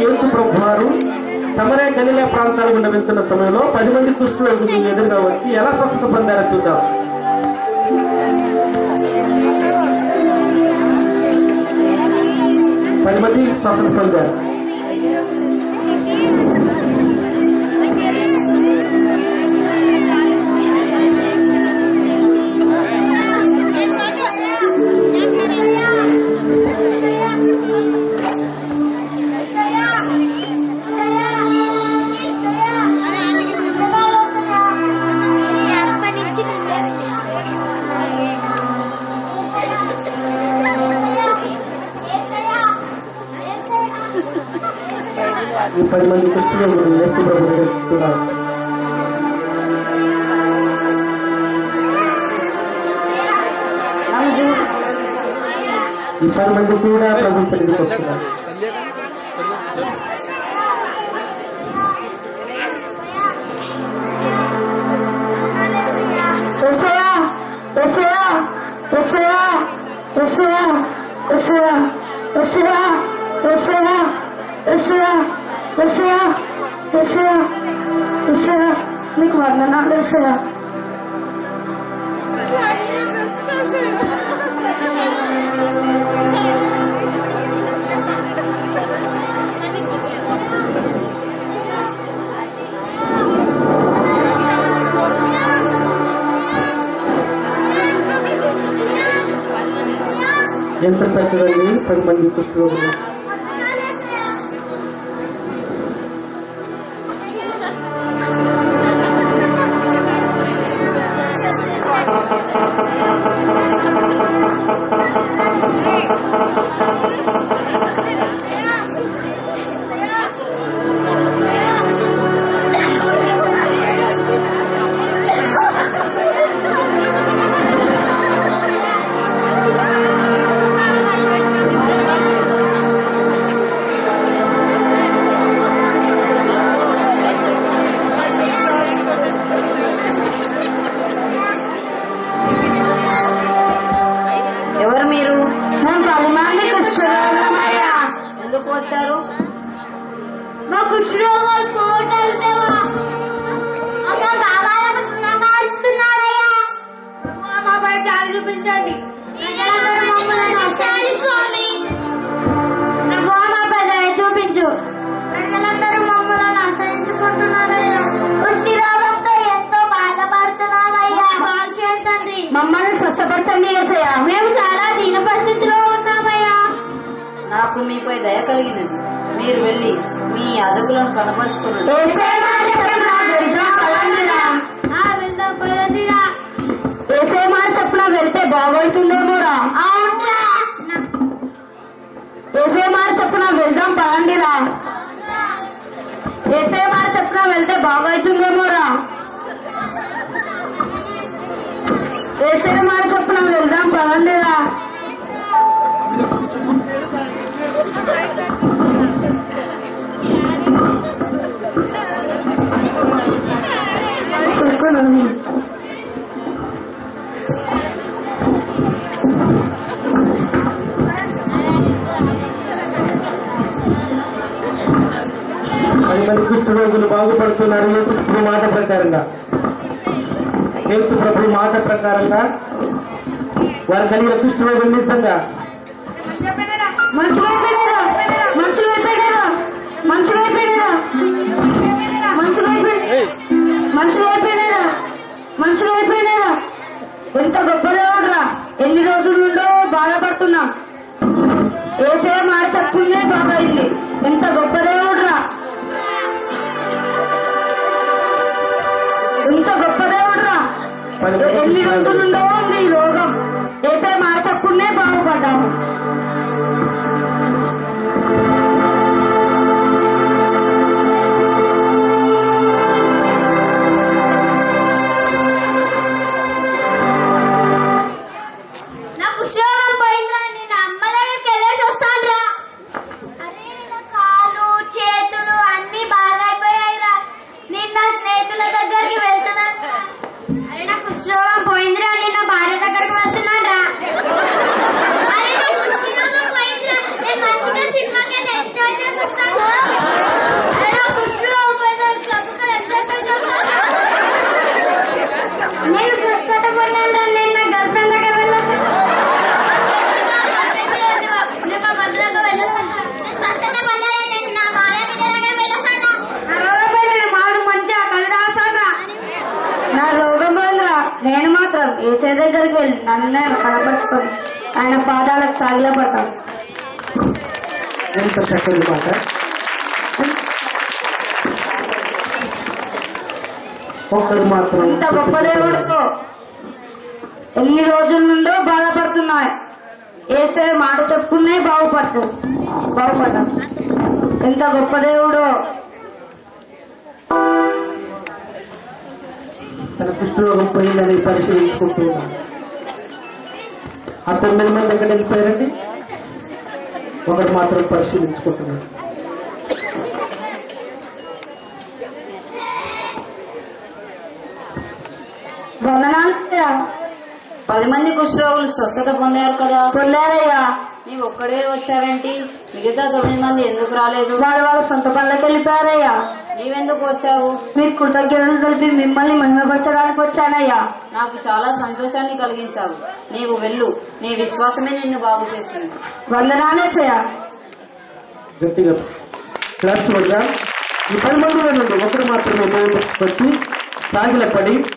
యేసు ప్రభు వారు సమరయ గలిలయ ప్రాంతాల గుండా వెళ్తున్న సమయంలో 10 మంది కుష్ఠరోగులు ఎదురుగా వచ్చి ఎలా స్వస్థత పొందారో చూద్దాం. 10 మంది స్వస్థత పొందారు. ఈ 10 మంది కుష్ఠరోగులు యేసు ప్రభు చూడాలి. ఈ 10 మంది కూడా ప్రభు సన్నిధికి వస్తున్నారు. నీకు వందనాలు యేసయ్యా. ఎంత చక్కగా 10 మంది కుష్ఠరోగులు. ఎవరు మీరు? ఎందుకు వచ్చారు? మా కుష్ఠరోగులు పోగొట్టేవా అమ్మ బాబాస్తున్నారయ్యా. మాపై జాలి చూపించండి స్వామి. మాపై దయ చూపించు. ప్రజలందరూ మమ్మల్ని అసహించుకుంటున్నారయ్యా. కుష్ఠరోగంతో ఎంతో బాధపడుతున్నామయ్యా. బాగు చేయండి, మమ్మల్ని స్వస్థపరచండి యేసయ్యా. మేము చాలా దీన పరిస్థితిలో ఉన్నామయ్యా. నాకు మీపై దయ కలిగినది. మీరు వెళ్ళి మీ యాజకులను కనపరుచుకున్నారు. వెళ్దాం పదండిరా. ఏసే మాట చెప్పిన వెళ్తే బాగవుతుందేమోరా. అవునరా. ఏసే మాట చెప్పిన వెళ్దాం పదండిరా. ఏసే మాట చెప్పిన వెళ్తే బాగవుతుందేమోరా. ఏసే మాట చెప్పిన వెళ్దాం పదండిరా. మంది కుష్ఠరోగులు బాగుపడుతున్నారు యేసు ప్రభు మాట ప్రకారంగా. యేసు ప్రభు మాట ప్రకారంగా వారు కలిగిన కుష్ఠరోగులు నిజంగా మంచులు అయిపోయినారా. మంచులు అయిపోయినారా. మంచులు అయిపోయినారా. మంచులు అయిపోయినారా. మంచులు అయిపోయినారా. మంచులు అయిపోయినారా. ఎంత గొప్పదేవుడురా. ఎన్ని రోజుల నుండో బాధపడుతున్నాం. ఏసే మాట చెప్పుకునే బాగా అయింది. ఎంత గొప్పదేవుడురా. ఎంత గొప్పదేవుడురా. ఎన్ని రోజుల నుండో ఉంది ఈ రోగం. ఏసే మాట చెప్పుకునే బాగుపడ్డాము. నాకు ఉద్యోగం పోయిందిరా. నేను అమ్మ దగ్గరికి వెళ్ళేసి వస్తానురా. అరే నా కాళ్ళు చేతులు అన్ని బాగా అయిపోయాయిరా. నేను నా స్నేహితుల దగ్గరికి వెళ్తున్నాను. అరే నాకు ఉద్యోగం పోయిందిరా. నేను నేను స్వస్థత పొందాను. నేను నా గర్ల్ ఫ్రెండ్ దగ్గర వెళ్ళాను. స్వస్థత పొందాను. నేను నా మాయ బిడ్డ దగ్గర వెళ్ళాను. నా రోగంపై నేను మారు మంచిగా కళ్ళు రాసాను. నా రోగం పోయిందిరా. నేను మాత్రం ఏసే దగ్గరికి వెళ్ళి నన్ను నేను కనపరుచుకొని ఆయన పాదాలకు సాగిలపడతాను. ఎంత చక్కని మాట. ఒకరు మాత్రం ఇంత గొప్ప దేవుడితో ఎన్ని రోజుల నుండో బాధపడుతున్నాయి. ఏసే మాట చెప్పుకునే బాగుపడ్డాం. ఎంత గొప్ప దేవుడో. తన కుష్ఠరోగం పోయిందని పరిశీలించుకుంటూ ఉన్నాడు. ఆ 9 మంది ఎక్కడ వెళ్ళిపోయారండి? ఒకరు మాత్రం పరిశీలించుకుంటున్నాడు. వందనాలయ్యా. 10 మంది కుష్ఠరోగులు స్వస్థత పొందారు కదా, పొందారయ్యా. నీవు ఒక్కడే వచ్చావేంటి? మిగతా 9 మంది ఎందుకు రాలేదు? వాళ్ళ సొంత పనులకు వెళ్ళిపోయారయ్యా. నీవెందుకు వచ్చావు? మీకు కృతజ్ఞతలు తెలిపి మిమ్మల్ని మహిమపరచడానికి వచ్చానయ్యా. నాకు చాలా సంతోషాన్ని కలిగించావు. నీవు వెళ్ళు, నీ విశ్వాసమే నిన్ను బాగు చేసింది. వందనాలేసయ్యా. గట్టిగా క్లాస్ ఈ 10 మందిలో నుండి ఒకరు మాత్రమే వచ్చి సాగిలపడి